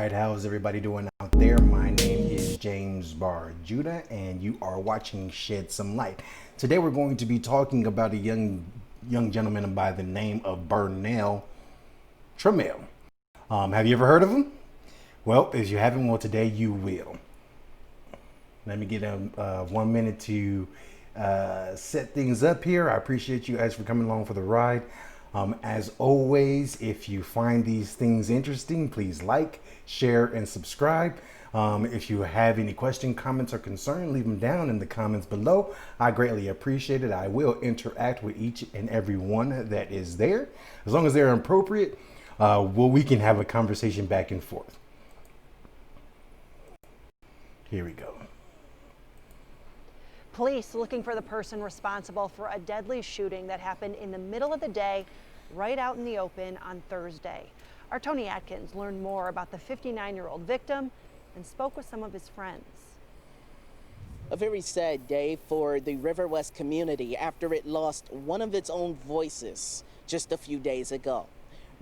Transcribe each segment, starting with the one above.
right, how's everybody doing out there? My name is James Barr Judah, and you are watching Shed Some Light. Today we're going to be talking about a young gentleman by the name of Bernell Tramel. Have you ever heard of him? Well, if you haven't, well, today you will. Let me get 1 minute to set things up here. I appreciate you guys for coming along for the ride. As always, if you find these things interesting, please like, share, and subscribe. If you have any question, comments, or concern, leave them down in the comments below. I greatly appreciate it. I will interact with each and every one that is there. As long as they're appropriate, we can have a conversation back and forth. Here we go. Police looking for the person responsible for a deadly shooting that happened in the middle of the day, right out in the open on Thursday. Our Tony Atkins learned more about the 59-year-old victim and spoke with some of his friends. A very sad day for the River West community after it lost one of its own voices just a few days ago.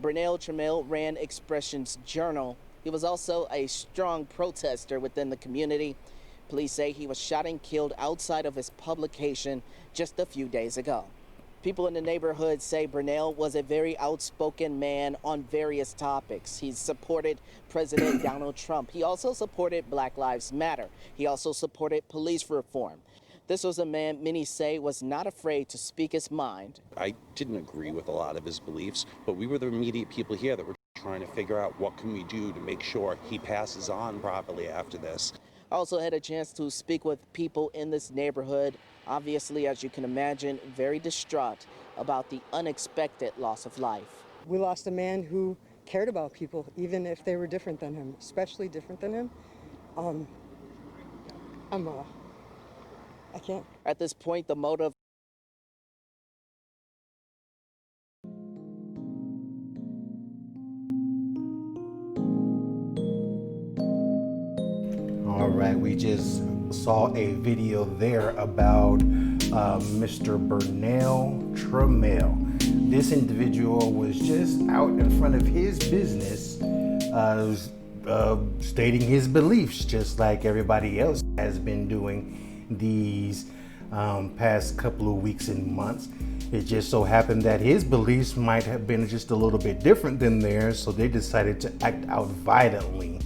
Bernell Tramel ran Expression's Journal. He was also a strong protester within the community. Police say he was shot and killed outside of his publication just a few days ago. People in the neighborhood say Bernell was a very outspoken man on various topics. He supported President Donald Trump. He also supported Black Lives Matter. He also supported police reform. This was a man many say was not afraid to speak his mind. I didn't agree with a lot of his beliefs, but we were the immediate people here that were trying to figure out what can we do to make sure he passes on properly after this. I also had a chance to speak with people in this neighborhood, obviously, as you can imagine, very distraught about the unexpected loss of life. We lost a man who cared about people, even if they were different than him, especially different than him. I can't. At this point, the motive. All right, we just saw a video there about Mr. Bernell Tramel. This individual was just out in front of his business, stating his beliefs, just like everybody else has been doing these past couple of weeks and months. It just so happened that his beliefs might have been just a little bit different than theirs, so they decided to act out violently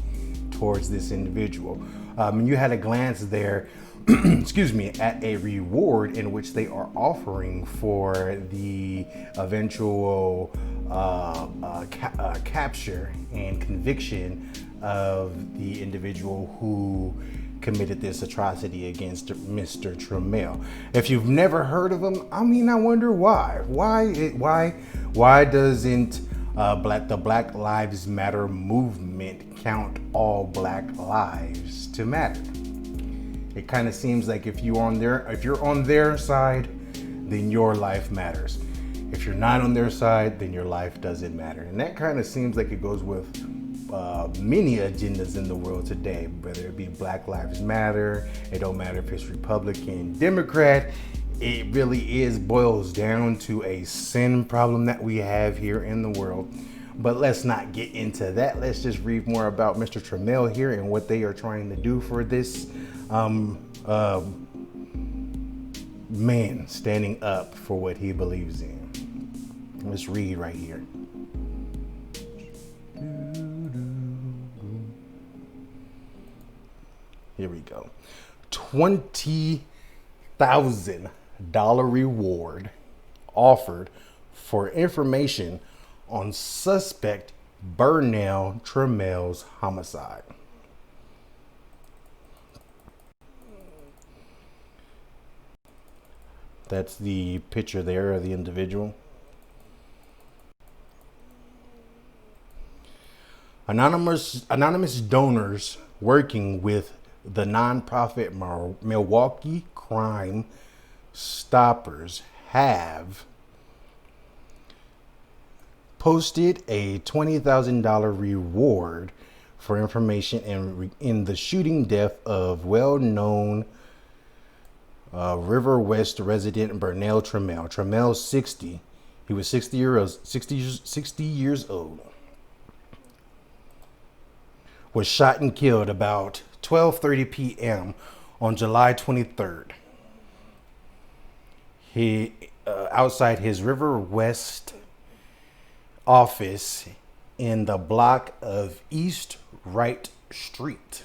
towards this individual. You had a glance there, excuse me, at a reward in which they are offering for the eventual capture and conviction of the individual who committed this atrocity against Mr. Tramel. If you've never heard of him, I wonder why. Why doesn't the Black Lives Matter movement count all Black lives to matter? It kind of seems like if you're on their side, then your life matters. If you're not on their side, then your life doesn't matter. And that kind of seems like it goes with many agendas in the world today, whether it be Black Lives Matter. It don't matter if it's Republican, Democrat. It really boils down to a sin problem that we have here in the world. But let's not get into that. Let's just read more about Mr. Tramel here and what they are trying to do for this man standing up for what he believes in. Let's read right here. Here we go. $20,000 reward offered for information on suspect Bernell Tramel's homicide. That's the picture there of the individual. Anonymous donors working with the nonprofit Milwaukee Crime Stoppers have posted a $20,000 reward for information in the shooting death of well-known River West resident Bernell Tramel. Tramel, 60. He was 60 years old. was shot and killed about 12:30 p.m. on July 23rd. He outside his River West office in the block of East Wright Street.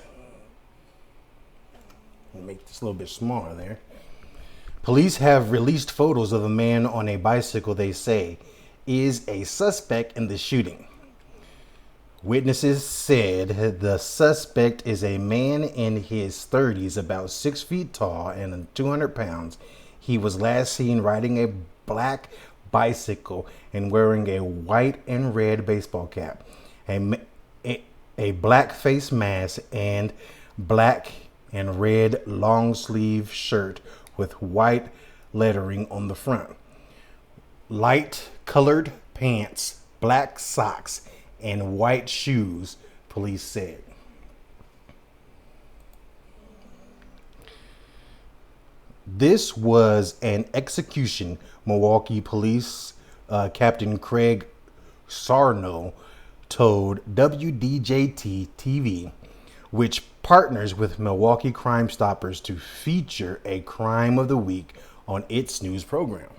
I'll make this a little bit smaller there. Police have released photos of a man on a bicycle they say is a suspect in the shooting. Witnesses said the suspect is a man in his 30s, about 6 feet tall and 200 pounds. He was last seen riding a black bicycle and wearing a white and red baseball cap, a black face mask, and black and red long sleeve shirt with white lettering on the front. Light colored pants, black socks, and white shoes, police said. This was an execution, Milwaukee Police Captain Craig Sarno told WDJT TV, which partners with Milwaukee Crime Stoppers to feature a crime of the week on its news program.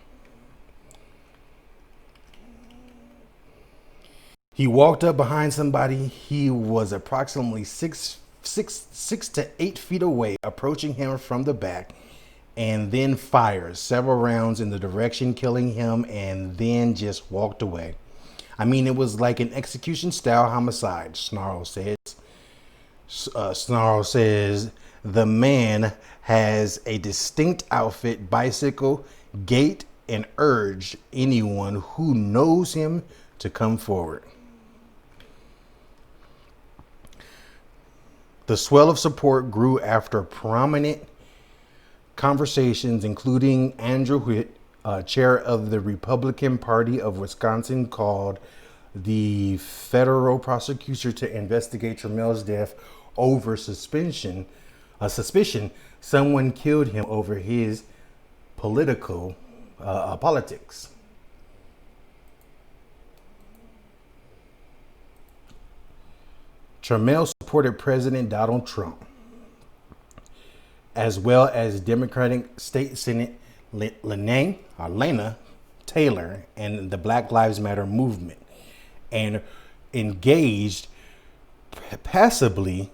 He walked up behind somebody. He was approximately 6 to 8 feet away, approaching him from the back, and then fired several rounds in the direction, killing him, and then just walked away. I mean, it was like an execution style homicide, Snarl says. Snarl says the man has a distinct outfit, bicycle, gait, and urged anyone who knows him to come forward. The swell of support grew after prominent conversations, including Andrew Witt, chair of the Republican Party of Wisconsin, called the federal prosecutor to investigate Tramel's death over suspicion someone killed him over his politics. Tramel supported President Donald Trump, as well as Democratic State Senate Lena Taylor and the Black Lives Matter movement, and engaged passively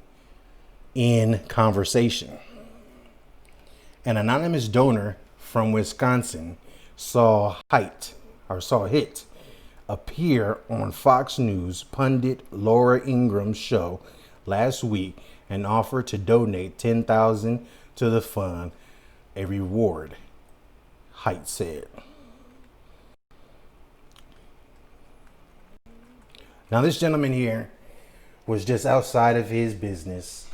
in conversation. An anonymous donor from Wisconsin saw Hit appear on Fox News pundit Laura Ingram's show last week and offered to donate $10,000 to the fund, a reward, Hite said. Now, this gentleman here was just outside of his business.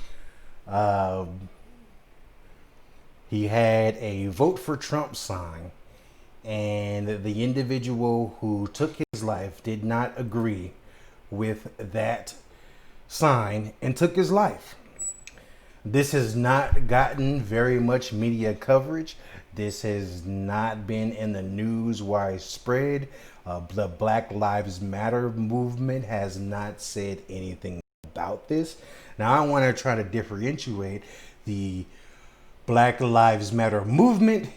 He had a vote for Trump sign, and the individual who took his life did not agree with that sign and took his life. This has not gotten very much media coverage. This has not been in the news widespread. The Black Lives Matter movement has not said anything about this. Now, I want to try to differentiate the Black Lives Matter movement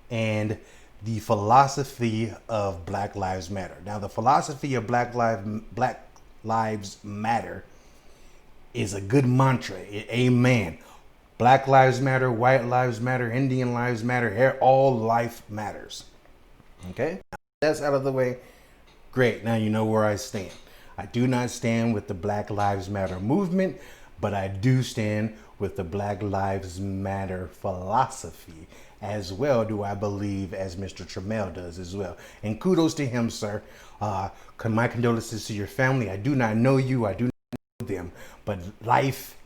and the philosophy of Black Lives Matter. Now, the philosophy of Black Lives Matter is a good mantra. Amen. Black lives matter, white lives matter, Indian lives matter, all life matters. Okay? That's out of the way. Great. Now you know where I stand. I do not stand with the Black Lives Matter movement, but I do stand with the Black Lives Matter philosophy. As well do I believe as Mr. Tramel does as well. And kudos to him, sir. My condolences to your family. I do not know you. I do not know them. But life,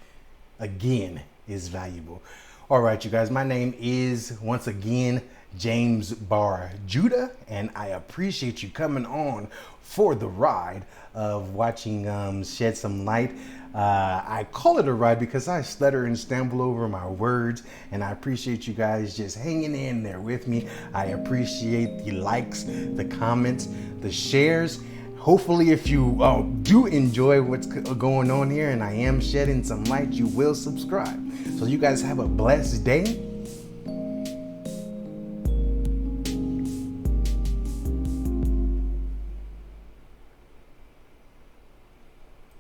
again, is valuable. All right, you guys. My name is, once again, James Barr Judah, and I appreciate you coming on for the ride of watching Shed Some Light. I call it a ride because I stutter and stumble over my words, and I appreciate you guys just hanging in there with me. I appreciate the likes, the comments, the shares. Hopefully, if you do enjoy what's going on here and I am shedding some light, you will subscribe. So you guys have a blessed day.